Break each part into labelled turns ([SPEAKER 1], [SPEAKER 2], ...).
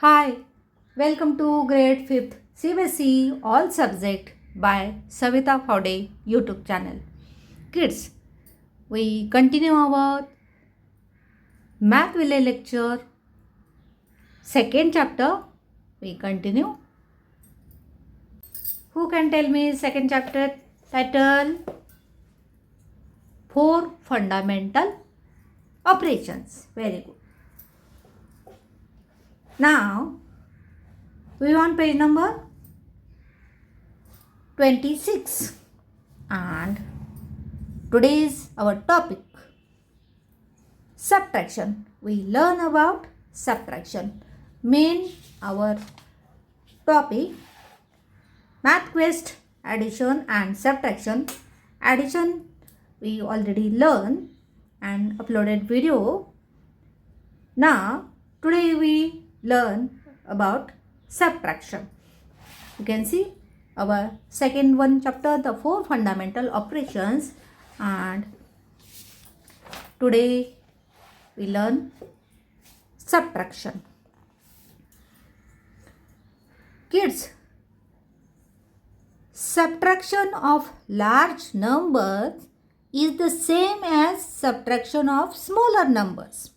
[SPEAKER 1] Hi, welcome to Grade 5th CBSE All Subject by Savita Faude YouTube channel. Kids, we continue our Math Village lecture. Second chapter, we continue. Who can tell me second chapter title? 4 Fundamental Operations. Very good. Now, we on page number 26 and today is our topic subtraction. We learn about subtraction. Main our topic math quest, addition and subtraction. Addition we already learned and uploaded video. Now today we learn about subtraction. You can see our second one chapter, the 4 fundamental operations, and today we learn subtraction. Kids, subtraction of large numbers is the same as subtraction of smaller numbers.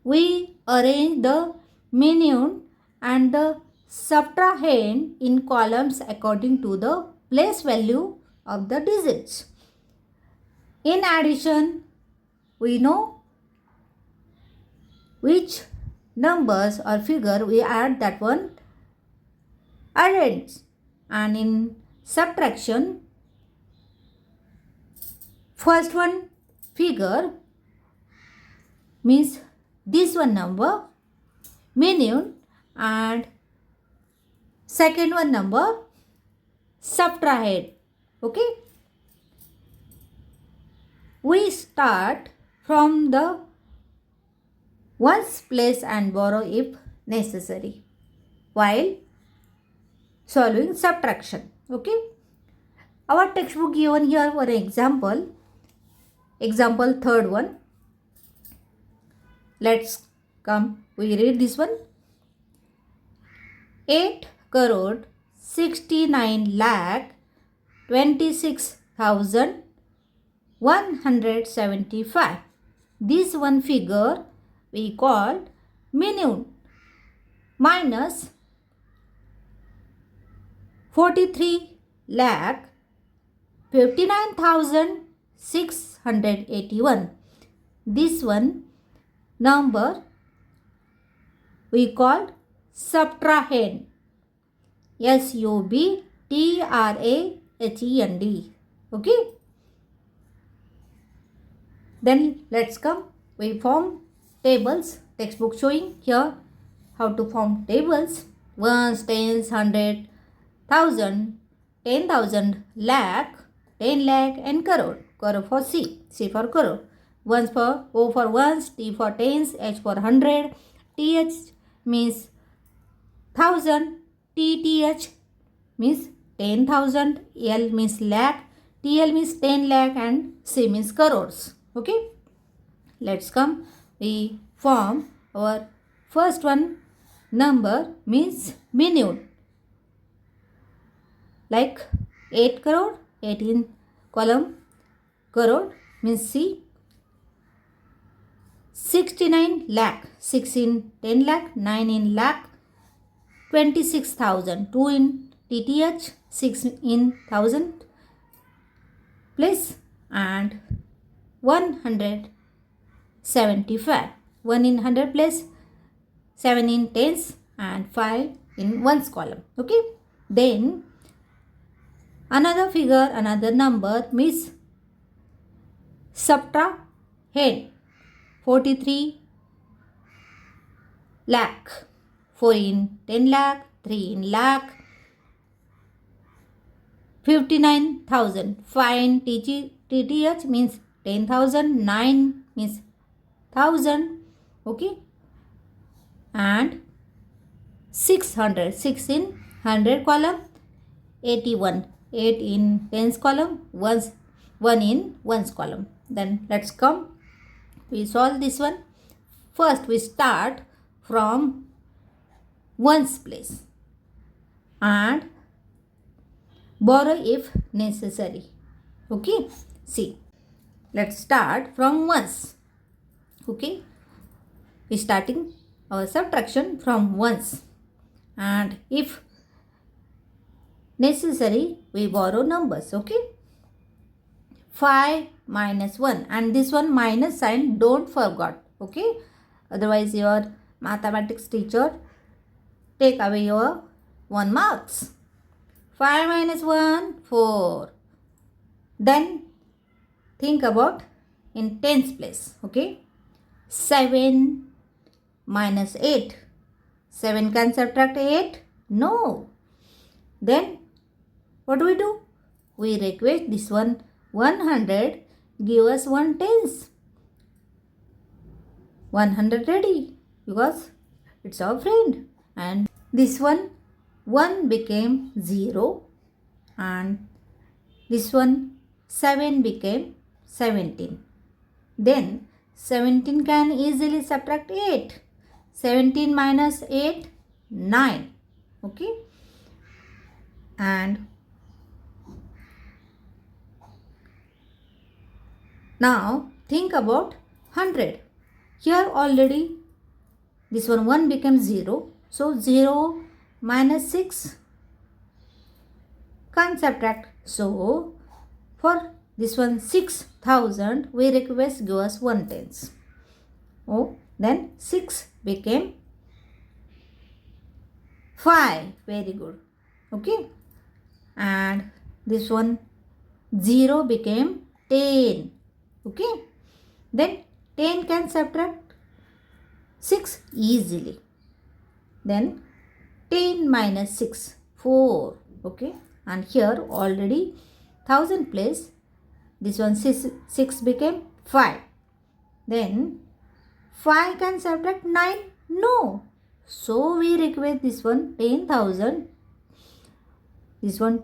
[SPEAKER 1] We arrange the minimum and the subtrahend in columns according to the place value of the digits. In addition, we know which numbers or figure we add, that one arrange. And in subtraction, first one figure means this one number minimum and second one number subtract. Okay, we start from the ones place and borrow if necessary while solving subtraction. Okay, our textbook given here for example third one. Let's come, we read this one. 8 crore 69 lakh 26,175. This one figure we called minimum minus 43 lakh 59,681. This one number we called subtrahend. SUBTRAHEND. Okay. Then let's come. We form tables. Textbook showing here how to form tables. Ones, tens, 100, 1,000, 10,000, lakh, 10 lakh and crore. Crore for C. C for crore. Ones for O for ones, T for tens, H for 100, TH means 1,000, TTH means 10,000, L means lakh, TL means 10 lakh and C means crores. Okay, let's come. We form our first one number means minimum, like 8 crore, 8 in column, crore means C. 69 lakh, 6 in 10 lakh, 9 in lakh, 26,000, 2 in TTH, 6 in 1,000 place and 175. 1 in 100 place, 7 in tens and 5 in ones column. Okay. Then another figure, another number means subtrahend. 43 lakh, 4 in 10 lakh, 3 in lakh, 59,000, 5 in TTH means 10,000, 9 means 1,000, okay, and 600, 6 in 100 column, 81, 8 in tens column, 1 in ones column. Then let's come. We solve this one. First we start from ones place and borrow if necessary. Okay, see, let's start from ones. Okay, we starting our subtraction from ones, and if necessary we borrow numbers. Okay, 5 minus 1, and this one minus sign don't forget. Okay, otherwise your mathematics teacher take away your 1 marks. 5 minus 1, 4. Then think about in tens place. Okay, 7 minus 8. 7 can subtract 8? No. Then what do we do? We request this one 100, give us 1 tens. 100 ready because it's our friend. And this one 1 became 0, and this one 7 became 17. Then 17 can easily subtract 8. 17 minus 8, 9. Okay. And now think about 100. Here already this one 1 became 0. So 0 minus 6 can't subtract. So for this one 6,000 we request give us 1 tens. Oh, then 6 became 5. Very good. Okay. And this one 0 became 10. Okay. Then 10 can subtract 6 easily. Then 10 minus 6, 4. Okay. And here already 1000 place, this one 6 became 5. Then 5 can subtract 9? No. So we request this one 10,000, this one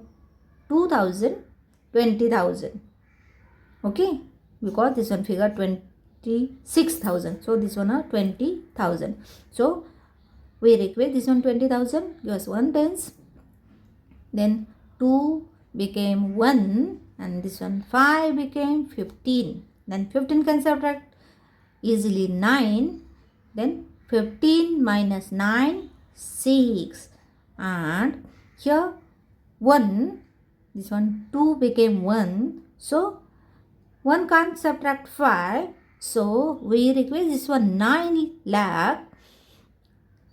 [SPEAKER 1] 2,000, 20,000. Okay. Because this one figure 26,000. So this one 20,000. So we request this one 20,000, give us 1 tens. Then 2 became 1, and this one 5 became 15. Then 15 can subtract easily 9. Then 15 minus 9, 6. And here 1, this one 2 became 1. So 1 can't subtract 5. So we request this one 9 lakh.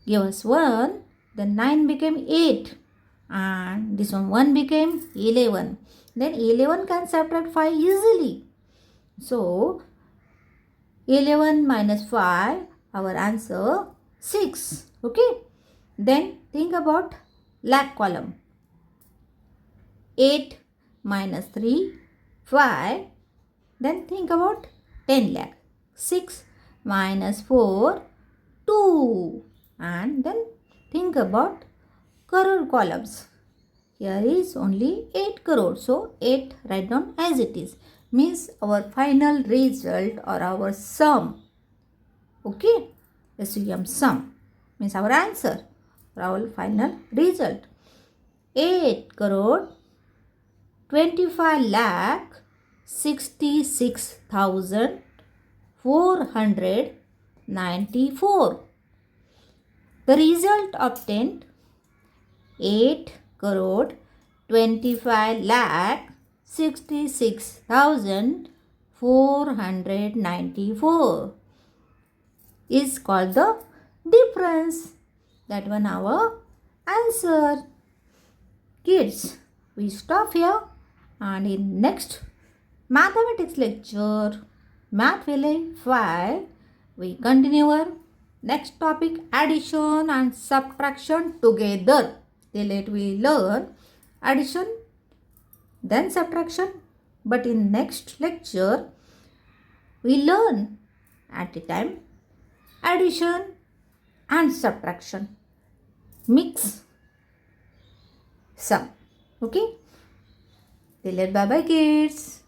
[SPEAKER 1] Give us 1. Then 9 became 8. And this one became 11. Then 11 can subtract 5 easily. So 11 minus 5, our answer 6. Okay. Then think about lakh column. 8 minus 3, 5. Then think about 10 lakh. 6 minus 4, 2. And then think about crore columns. Here is only 8 crore. So 8 write down as it is. Means our final result or our sum. Okay. SUM sum. Means our answer or our final result. 8 crore 25 lakh 66,494. The result obtained 8 crore 25 lakh 66,494 is called the difference. That one our answer. Kids, we stop here, and in next mathematics lecture, Math Village 5, we continue our next topic, addition and subtraction together. Till it we learn addition, then subtraction. But in next lecture, we learn at a time addition and subtraction. Mix sum. Okay. Till it, bye bye kids.